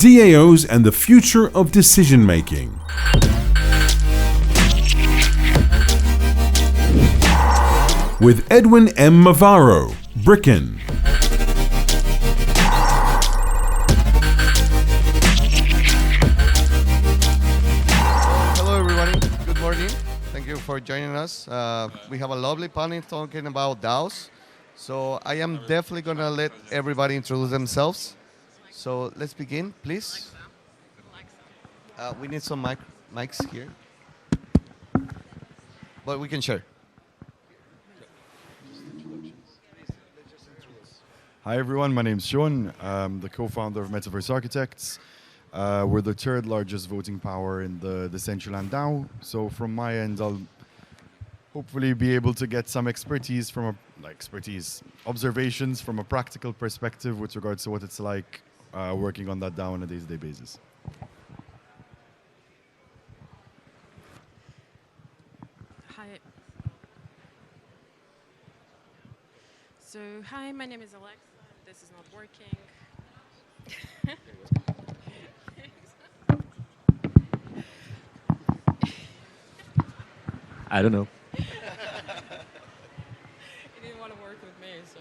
DAOs and the future of decision making. With Edwin M. Mavarro, Brickken. Hello everybody, good morning. Thank you for joining us. We have a lovely panel talking about DAOs. So I am definitely going to let everybody introduce themselves. So let's begin, please. We need some mics here, but we can share. Hi everyone, my name's Sean. I'm the co-founder of Metaverse Architects. We're the third largest voting power in the Decentraland DAO. So from my end, I'll hopefully be able to get some expertise from observations from a practical perspective with regards to what it's like working on that DAO on a day-to-day basis. Hi, my name is Aleksa. This is not working. I don't know. You didn't want to work with me, so.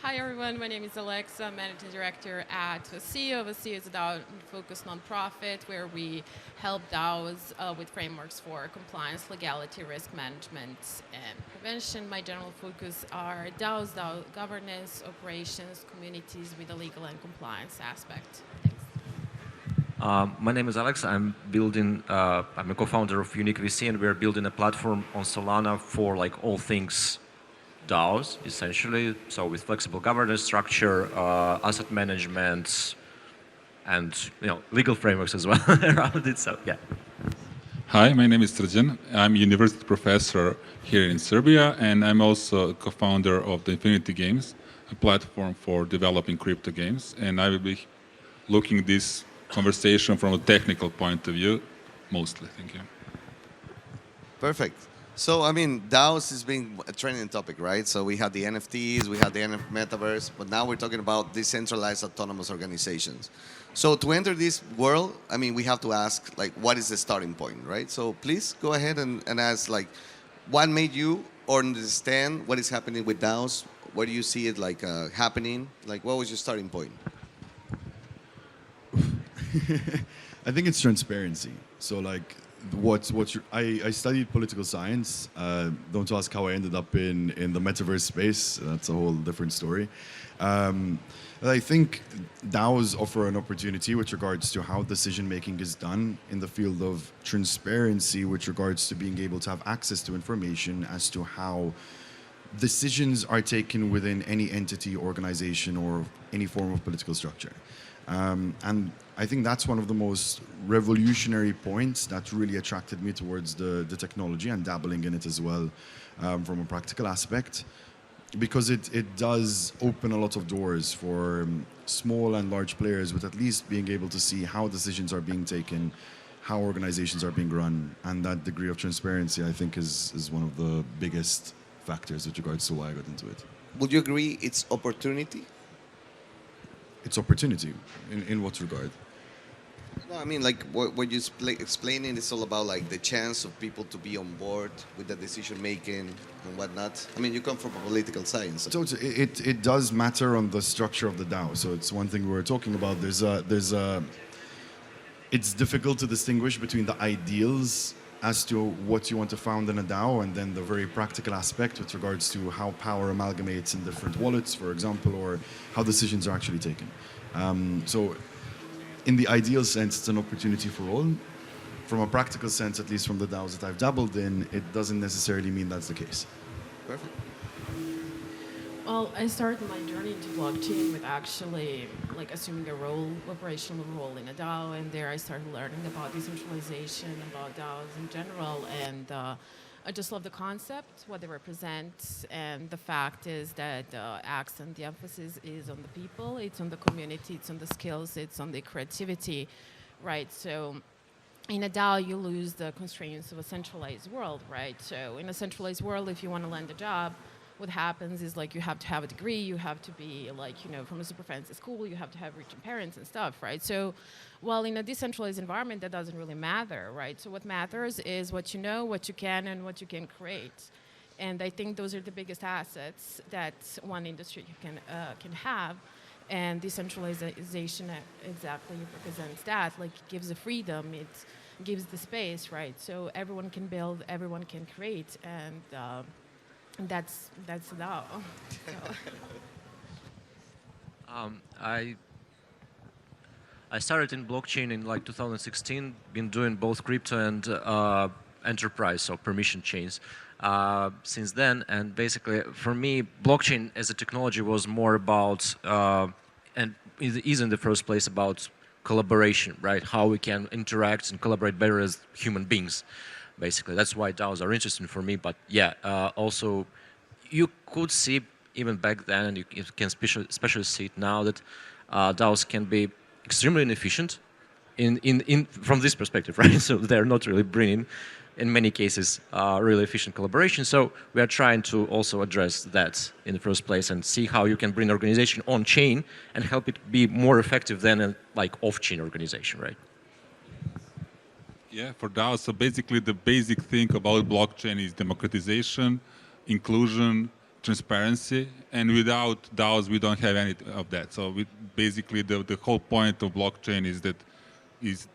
Hi everyone, my name is Aleksa. I'm Managing Director at WACEO. WACEO is a DAO-focused nonprofit where we help DAOs with frameworks for compliance, legality, risk management, and prevention. My general focus are DAOs, DAO governance, operations, communities with a legal and compliance aspect. Thanks. My name is Aleksa. I'm a co-founder of Unique VC, and we're building a platform on Solana for all things DAOs, essentially. So with flexible governance structure, asset management, and legal frameworks as well around it. So yeah. Hi, my name is Srdjan. I'm a university professor here in Serbia, and I'm also a co-founder of the Infinity Games, a platform for developing crypto games. And I will be looking at this conversation from a technical point of view, mostly. Thank you. Perfect. So, I mean, DAOs has been a trending topic, right? So we had the NFTs, we had the Metaverse, but now we're talking about decentralized autonomous organizations. So to enter this world, I mean, we have to ask, what is the starting point, right? So please go ahead and ask, what made you understand what is happening with DAOs? Where do you see it, happening? What was your starting point? I think it's transparency. So I studied political science. Don't ask how I ended up in the metaverse space. That's a whole different story. I think DAOs offer an opportunity with regards to how decision making is done in the field of transparency with regards to being able to have access to information as to how decisions are taken within any entity, organization, or any form of political structure. And I think that's one of the most revolutionary points that really attracted me towards the technology and dabbling in it as well from a practical aspect, because it does open a lot of doors for small and large players with at least being able to see how decisions are being taken, how organizations are being run, and that degree of transparency, I think, is one of the biggest factors with regards to why I got into it. Would you agree it's opportunity? It's opportunity. In what regard? No, I mean, what you're explaining is all about the chance of people to be on board with the decision making and whatnot. I mean, you come from a political science. So it does matter on the structure of the DAO. So it's one thing we were talking about. It's difficult to distinguish between the ideals as to what you want to found in a DAO, and then the very practical aspect with regards to how power amalgamates in different wallets, for example, or how decisions are actually taken. So in the ideal sense, it's an opportunity for all. From a practical sense, at least from the DAOs that I've dabbled in, it doesn't necessarily mean that's the case. Perfect. Well, I started my journey into blockchain with actually assuming a operational role in a DAO, and there I started learning about decentralization, about DAOs in general, and I just love the concept, what they represent, and the fact is that the accent, the emphasis is on the people, it's on the community, it's on the skills, it's on the creativity, right? So in a DAO, you lose the constraints of a centralized world, right? So in a centralized world, if you want to land a job, what happens is like you have to have a degree, you have to be like, from a super fancy school, you have to have rich parents and stuff, right? So while in a decentralized environment, that doesn't really matter, right? So what matters is what you know, what you can, and what you can create. And I think those are the biggest assets that one industry can have. And decentralization exactly represents that. Like, it gives the freedom, it gives the space, right? So everyone can build, everyone can create, and that's the DAO. So. I started in blockchain in like 2016. Been doing both crypto and enterprise, so permission chains, since then. And basically, for me, blockchain as a technology was more about, and is in the first place about collaboration, right? How we can interact and collaborate better as human beings. Basically, that's why DAOs are interesting for me. But yeah, also you could see even back then, and you can especially see it now, that DAOs can be extremely inefficient from this perspective, right? So they're not really bringing, in many cases, really efficient collaboration. So we are trying to also address that in the first place and see how you can bring organization on chain and help it be more effective than a like off-chain organization, right? Yeah, for DAOs, so basically the basic thing about blockchain is democratization, inclusion, transparency, and without DAOs we don't have any of that. So basically the whole point of blockchain is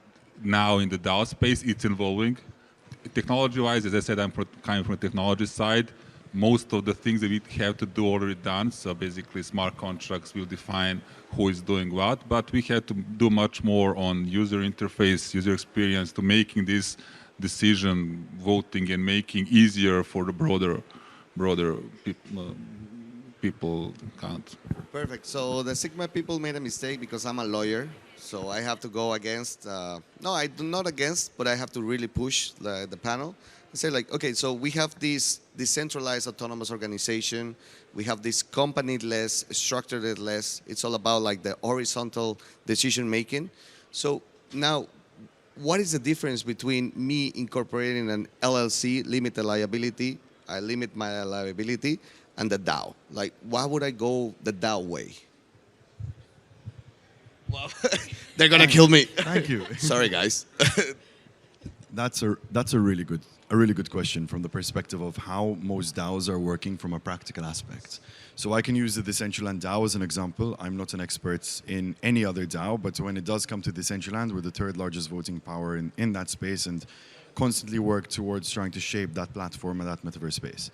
now in the DAO space, it's evolving. Technology-wise, as I said, I'm coming from the technology side. Most of the things that we have to do already done, so basically smart contracts will define who is doing what, but we have to do much more on user interface, user experience, to making this decision, voting, and making easier for the broader people count. Perfect. So the Sigma people made a mistake because I'm a lawyer. So I have to go against, no, I do not against, but I have to really push the panel. I say like, okay, so we have this decentralized autonomous organization. We have this company-less, structured-less. It's all about like the horizontal decision-making. So now, what is the difference between me incorporating an LLC, limited liability, I limit my liability, and the DAO? Like, why would I go the DAO way? Well, they're gonna kill me. Thank you. Sorry, guys. That's a really good question from the perspective of how most DAOs are working from a practical aspect. So I can use the Decentraland DAO as an example. I'm not an expert in any other DAO, but when it does come to Decentraland, we're the third largest voting power in that space and constantly work towards trying to shape that platform and that metaverse space.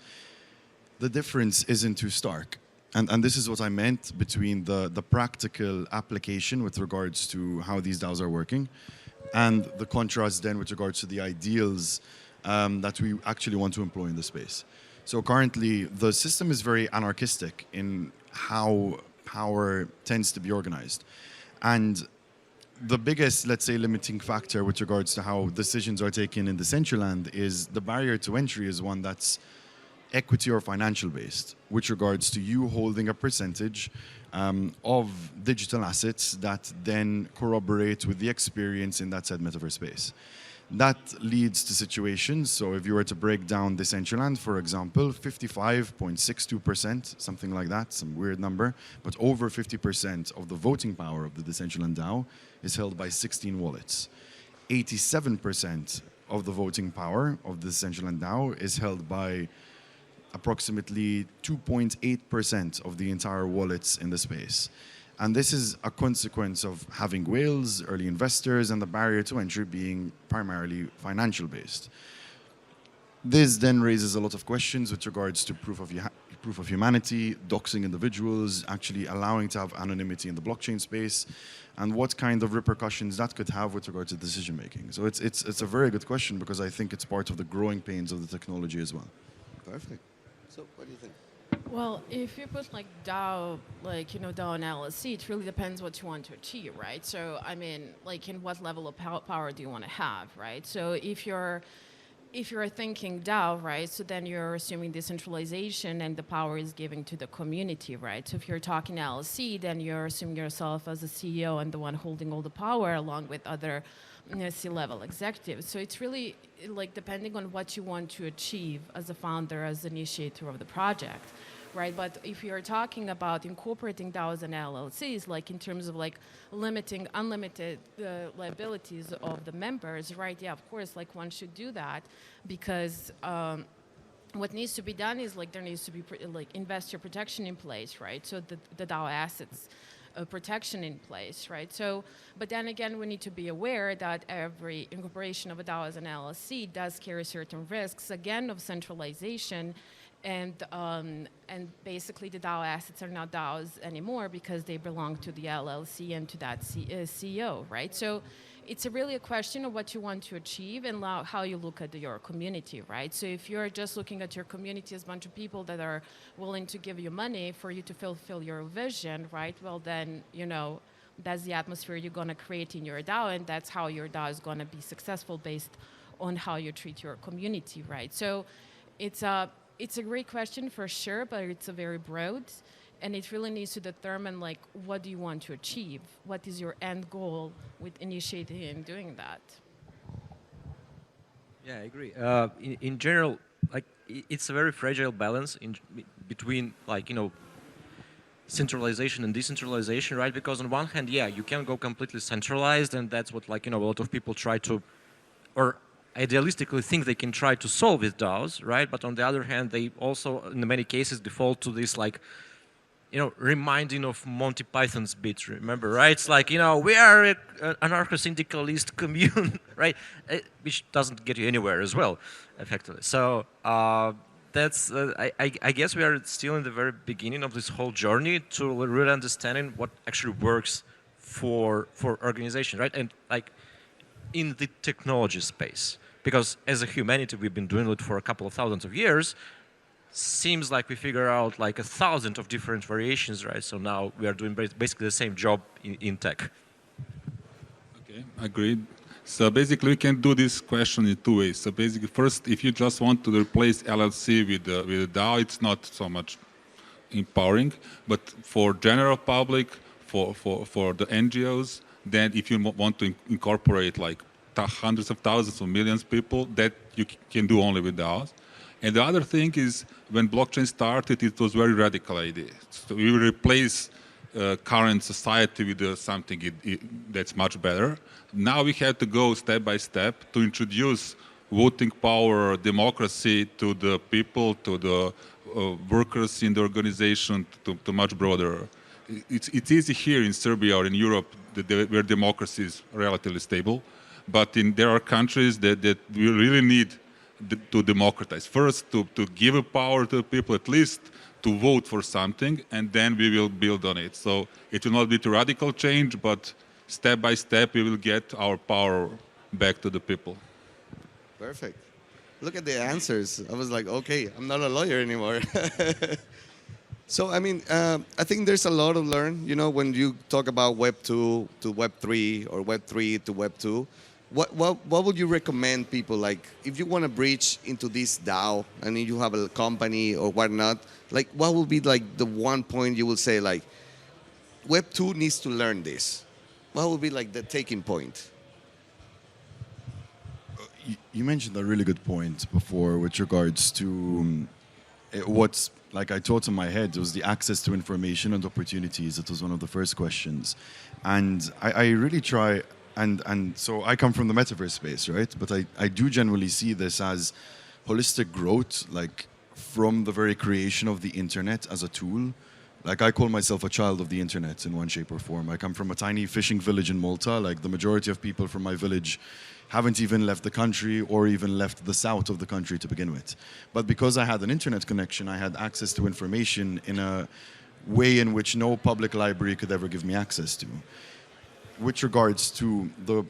The difference isn't too stark. And this is what I meant between the practical application with regards to how these DAOs are working and the contrast then with regards to the ideals that we actually want to employ in the space. So currently, the system is very anarchistic in how power tends to be organized. And the biggest, let's say, limiting factor with regards to how decisions are taken in Decentraland is the barrier to entry is one that's equity or financial based, with regards to you holding a percentage of digital assets that then corroborate with the experience in that said metaverse space. That leads to situations, so if you were to break down Decentraland, for example, 55.62%, something like that, some weird number, but over 50% of the voting power of the Decentraland DAO is held by 16 wallets. 87% of the voting power of the Decentraland DAO is held by approximately 2.8% of the entire wallets in the space. And this is a consequence of having whales, early investors, and the barrier to entry being primarily financial based. This then raises a lot of questions with regards to proof of humanity, doxing individuals, actually allowing to have anonymity in the blockchain space, and what kind of repercussions that could have with regard to decision making. So it's a very good question because I think it's part of the growing pains of the technology as well. Perfect. So what do you think? Well, if you put like DAO, DAO and LLC, it really depends what you want to achieve, right? So, I mean, like in what level of power do you want to have, right? So if you're thinking DAO, right, so then you're assuming decentralization and the power is given to the community, right? So if you're talking LLC, then you're assuming yourself as a CEO and the one holding all the power along with other C-level executives. So it's really like depending on what you want to achieve as a founder, as an initiator of the project, right? But if you're talking about incorporating DAOs and LLCs, like in terms of like limiting unlimited liabilities of the members, right? Yeah, of course, like one should do that because what needs to be done is like there needs to be like investor protection in place, right? So the DAO assets protection in place, right? So, but then again, we need to be aware that every incorporation of a DAO as an LLC does carry certain risks, again, of centralization, and basically the DAO assets are not DAOs anymore because they belong to the LLC and to that CEO, right? So it's really a question of what you want to achieve and how you look at your community, right? So if you're just looking at your community as a bunch of people that are willing to give you money for you to fulfill your vision, right? Well, then, you know, that's the atmosphere you're going to create in your DAO, and that's how your DAO is going to be successful based on how you treat your community, right? So it's a great question for sure, but it's a very broad. And it really needs to determine, like, what do you want to achieve? What is your end goal with initiating and doing that? Yeah, I agree. In general, like, it's a very fragile balance between, like, you know, centralization and decentralization, right? Because on one hand, yeah, you can go completely centralized, and that's what, like, you know, a lot of people try to, or idealistically think they can try to solve with DAOs, right? But on the other hand, they also, in many cases, default to this, like, you know, reminding of Monty Python's bit, remember, right? It's like, you know, we are an anarcho-syndicalist commune, right? Which doesn't get you anywhere as well, effectively. So that's, I guess we are still in the very beginning of this whole journey to really understanding what actually works for organization, right? And like in the technology space, because as a humanity, we've been doing it for a couple of thousands of years. Seems like we figure out like 1,000 of different variations, right? So now we are doing basically the same job in tech. Okay, agreed. So basically we can do this question in two ways. So basically first, if you just want to replace LLC with a DAO, it's not so much empowering, but for general public, for the NGOs, then if you want to incorporate like hundreds of thousands or millions of people, that you can do only with DAOs. And the other thing is, when blockchain started, it was a very radical idea. So we will replace current society with something that's much better. Now we have to go step by step to introduce voting power, democracy to the people, to the workers in the organization, to much broader. It's easy here in Serbia or in Europe where democracy is relatively stable, but there are countries that we really need to democratize. First, to give a power to people, at least to vote for something, and then we will build on it. So it will not be a radical change, but step by step we will get our power back to the people. Perfect. Look at the answers. I was like, okay, I'm not a lawyer anymore. So, I mean, I think there's a lot to learn, you know, when you talk about Web 2 to Web 3 or Web 3 to Web 2. What would you recommend people, like, if you want to breach into this DAO and you have a company or whatnot, like, what would be, like, the one point you will say, like, Web 2 needs to learn this? What would be, like, the taking point? You mentioned a really good point before with regards to what's, like I thought in my head, it was the access to information and opportunities. It was one of the first questions. And I really try... And so I come from the Metaverse space, right? But I do generally see this as holistic growth, like from the very creation of the internet as a tool. Like I call myself a child of the internet in one shape or form. I come from a tiny fishing village in Malta. Like the majority of people from my village haven't even left the country or even left the south of the country to begin with. But because I had an internet connection, I had access to information in a way in which no public library could ever give me access to. With regards to the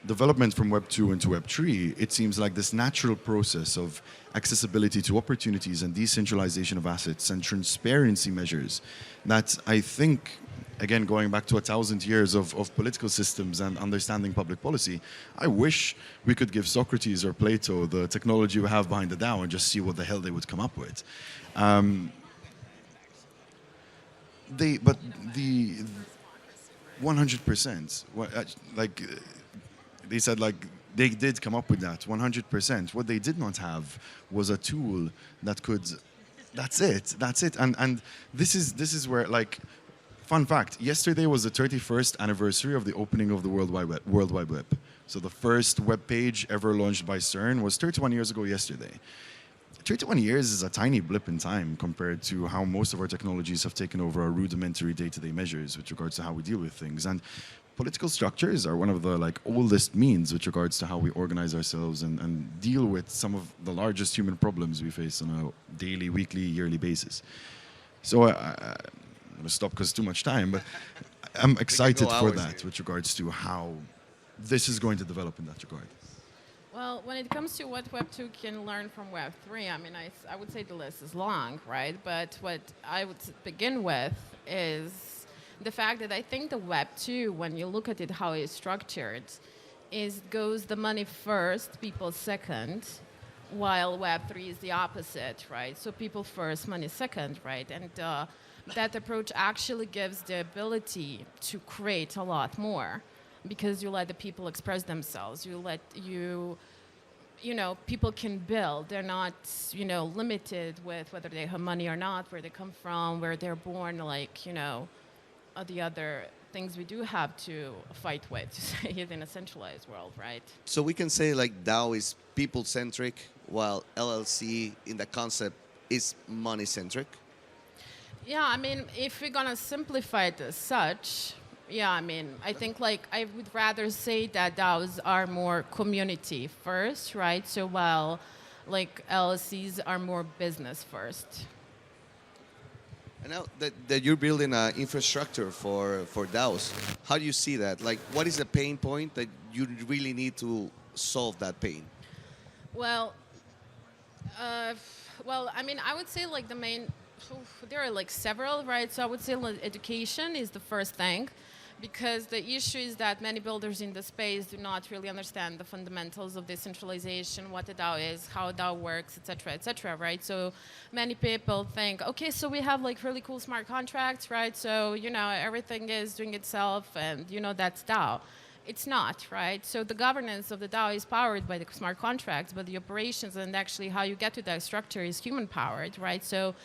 development from Web 2 into Web 3, it seems like this natural process of accessibility to opportunities and decentralization of assets and transparency measures that I think, again, going back to 1,000 years of political systems and understanding public policy, I wish we could give Socrates or Plato the technology we have behind the DAO and just see what the hell they would come up with. But the 100%. Like they said, like they did come up with that 100%. What they did not have was a tool that could That's it. That's it. And this is where, like, fun fact. Yesterday was the 31st anniversary of the opening of the World Wide Web. So the first web page ever launched by CERN was 31 years ago yesterday. 31 years is a tiny blip in time compared to how most of our technologies have taken over our rudimentary day-to-day measures with regards to how we deal with things. And political structures are one of the oldest means with regards to how we organize ourselves and deal with some of the largest human problems we face on a daily, weekly, yearly basis. So I'm going to stop because too much time, but I'm excited for that with regards to how this is going to develop in that regard. Well, when it comes to what Web 2 can learn from Web 3, I mean, I would say the list is long, right? But what I would begin with is the fact that I think the Web 2, when you look at it, how it's structured, goes the money first, people second, while Web 3 is the opposite, right? So people first, money second, right? And that approach actually gives the ability to create a lot more, because you let the people express themselves. You let people can build. They're not, limited with whether they have money or not, where they come from, where they're born, the other things we do have to fight with, to say it in a centralized world, right? So we can say DAO is people-centric, while LLC in the concept is money-centric? Yeah, I mean, if we're going to simplify it as such, yeah, I mean, I think I would rather say that DAOs are more community first, right? So while LLCs are more business first. And now that you're building an infrastructure for DAOs, how do you see that? What is the pain point that you really need to solve that pain? Well, I mean, I would say the main, there are several, right? So I would say education is the first thing, because the issue is that many builders in the space do not really understand the fundamentals of decentralization, what a DAO is, how a DAO works, et cetera, right? So many people think, okay, so we have really cool smart contracts, right? So, everything is doing itself and, that's DAO. It's not, right? So the governance of the DAO is powered by the smart contracts, but the operations and actually how you get to that structure is human-powered, right? So,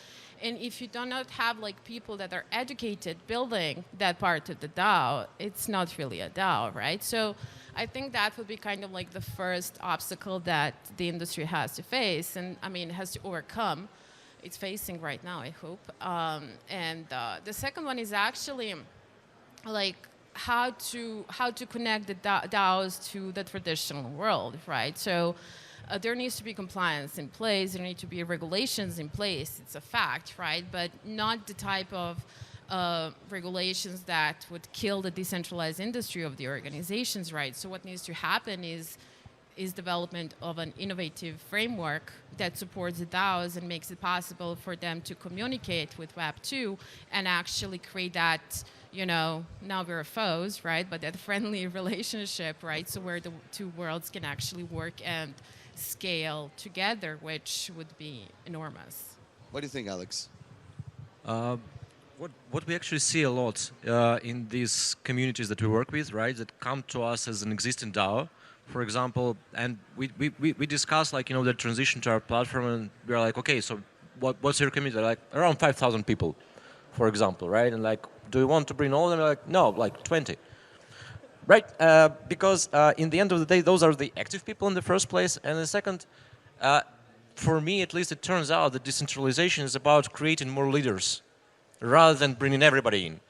and if you do not have people that are educated building that part of the DAO, it's not really a DAO, right? So I think that would be kind of the first obstacle that the industry has to face, and I mean has to overcome. It's facing right now, I hope. And the second one is actually how to connect the DAOs to the traditional world, right? So there needs to be compliance in place. There need to be regulations in place. It's a fact, right? But not the type of regulations that would kill the decentralized industry of the organizations, right? So what needs to happen is development of an innovative framework that supports the DAOs and makes it possible for them to communicate with Web 2 and actually create that, now we're foes, right? But that friendly relationship, right? So where the two worlds can actually work and scale together, which would be enormous. What do you think, Alex? What we actually see a lot in these communities that we work with, right, that come to us as an existing DAO, for example, and we discuss the transition to our platform, and we're like, okay, so what's your community? Like around 5,000 people, for example, right? And do you want to bring all of them? They're like, no, 20. Right, because in the end of the day, those are the active people in the first place. And the second, for me at least, it turns out that decentralization is about creating more leaders rather than bringing everybody in,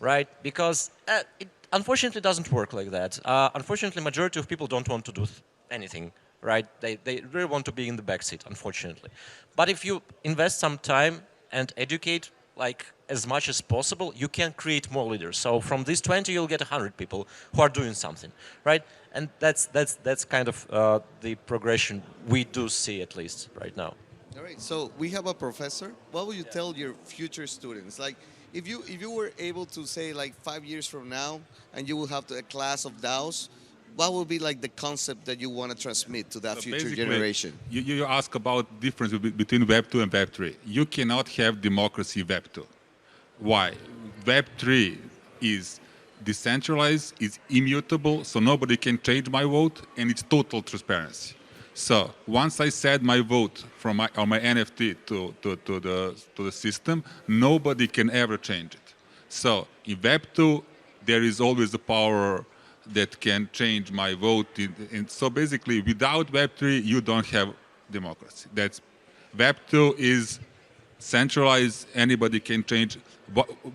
right? Because it unfortunately doesn't work like that. Unfortunately, majority of people don't want to do anything, right? They really want to be in the backseat, unfortunately. But if you invest some time and educate as much as possible, you can create more leaders. So from these 20, you'll get 100 people who are doing something, right? And that's kind of the progression we do see, at least right now. All right. So we have a professor. What would you tell your future students? If you were able to say 5 years from now, and you will have a class of DAOs, what would be the concept that you want to transmit to that future generation? You ask about difference between Web 2 and Web 3. You cannot have democracy Web 2. Why? Web 3 is decentralized, is immutable, so nobody can change my vote, and it's total transparency. So once I set my vote from my NFT to the system, nobody can ever change it. So in Web2, there is always the power that can change my vote. And so basically, without Web3, you don't have democracy. That's Web2 is centralized. Anybody can change.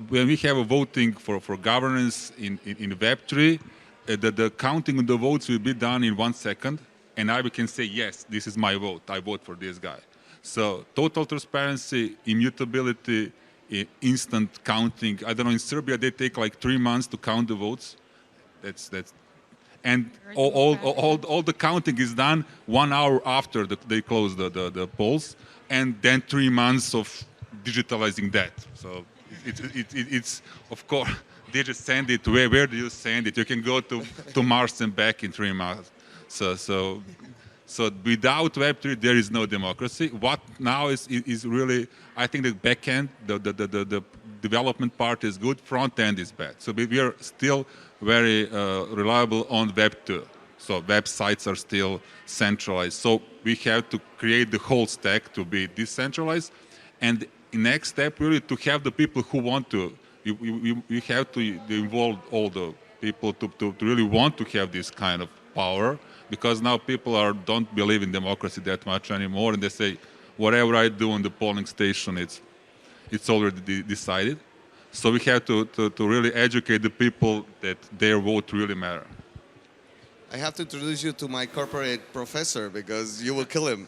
When we have a voting for governance in Web3, the counting of the votes will be done in 1 second, and I can say, yes, this is my vote. I vote for this guy. So total transparency, immutability, instant counting. I don't know, in Serbia, they take like 3 months to count the votes. And all the counting is done 1 hour after they close the polls, and then 3 months of digitalizing that. So it's of course, they just send it. Where do you send it? You can go to Mars and back in 3 months. So without Web3, there is no democracy. What now is really, I think the back end, the development part is good, front end is bad. So we are still very reliable on Web2. So websites are still centralized. So we have to create the whole stack to be decentralized. And the next step really to have the people who want to, we have to involve all the people to really want to have this kind of power, because now people don't believe in democracy that much anymore, and they say, whatever I do on the polling station, it's already decided. So we have to really educate the people that their vote really matter. I have to introduce you to my corporate professor because you will kill him.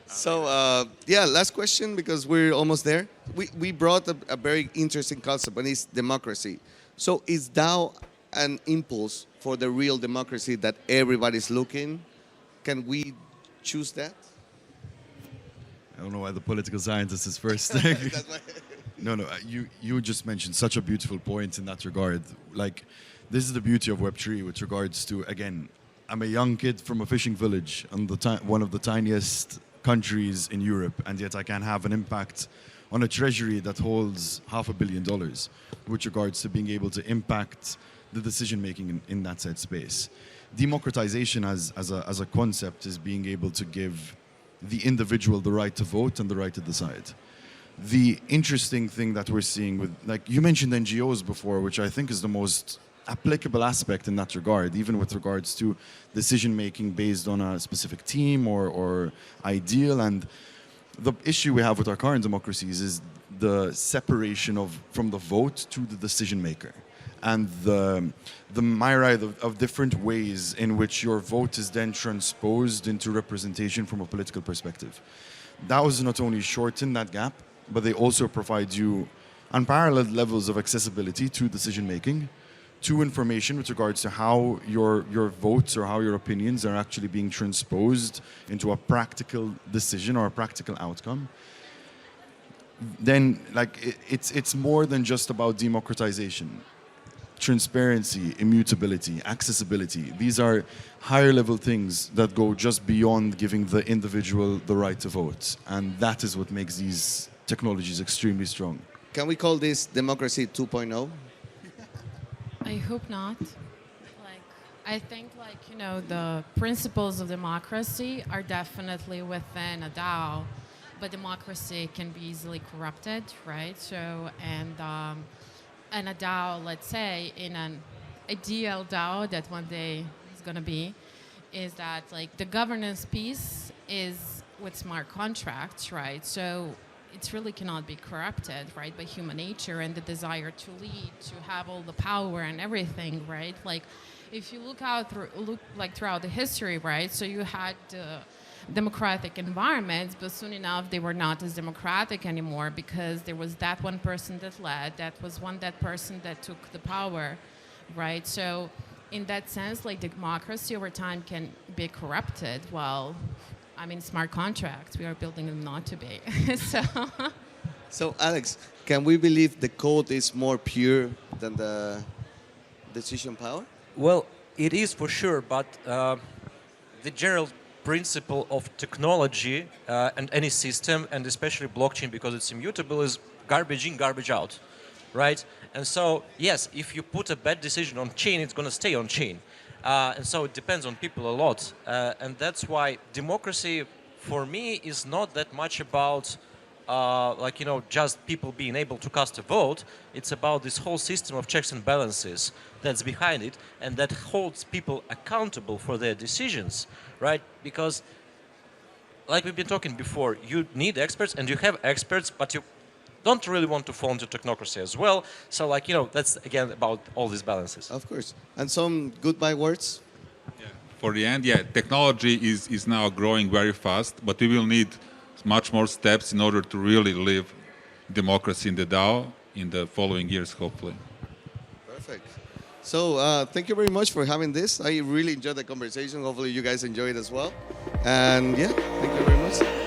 So, yeah, last question because we're almost there. We brought a very interesting concept, and it's democracy. So is DAO an impulse for the real democracy that everybody's looking? Can we choose that? I don't know why the political scientist is first. No, you just mentioned such a beautiful point in that regard. Like, this is the beauty of Web3 with regards to, again, I'm a young kid from a fishing village on one of the tiniest countries in Europe, and yet I can have an impact on a treasury that holds $500 million with regards to being able to impact the decision making in that said space. Democratization as a concept is being able to give the individual the right to vote and the right to decide. The interesting thing that we're seeing with, like you mentioned NGOs before, which I think is the most applicable aspect in that regard, even with regards to decision making based on a specific team or ideal. And the issue we have with our current democracies is the separation from the vote to the decision maker, and the myriad of different ways in which your vote is then transposed into representation from a political perspective. DAOs not only shorten that gap, but they also provide you unparalleled levels of accessibility to decision making, to information with regards to how your votes or how your opinions are actually being transposed into a practical decision or a practical outcome. Then, like, it's more than just about democratization. Transparency, immutability, accessibility. These are higher level things that go just beyond giving the individual the right to vote. And that is what makes these technologies extremely strong. Can we call this democracy 2.0? I hope not. I think, the principles of democracy are definitely within a DAO, but democracy can be easily corrupted, right? So, and a DAO, let's say, in an ideal DAO that one day is going to be, is that, the governance piece is with smart contracts, right? So it really cannot be corrupted, right, by human nature and the desire to lead, to have all the power and everything, right? If you look throughout the history, right, so you had democratic environments, but soon enough they were not as democratic anymore because there was that one person that led, that person that took the power, right? So in that sense, democracy over time can be corrupted. Well, smart contracts, we are building them not to be. So, Alex, can we believe the code is more pure than the decision power? Well, it is for sure, but the general principle of technology and any system, and especially blockchain because it's immutable, is garbage in, garbage out, right? And so, yes, if you put a bad decision on chain, it's going to stay on chain. And so it depends on people a lot. And that's why democracy, for me, is not that much about just people being able to cast a vote. It's about this whole system of checks and balances that's behind it, and that holds people accountable for their decisions, right? Because, like we've been talking before, you need experts, and you have experts, but you don't really want to fall into technocracy as well. So, that's again about all these balances. Of course. And some goodbye words? For the end, technology is now growing very fast, but we will need much more steps in order to really live democracy in the DAO in the following years, hopefully. Perfect. So thank you very much for having this. I really enjoyed the conversation. Hopefully you guys enjoyed it as well. And yeah, thank you very much.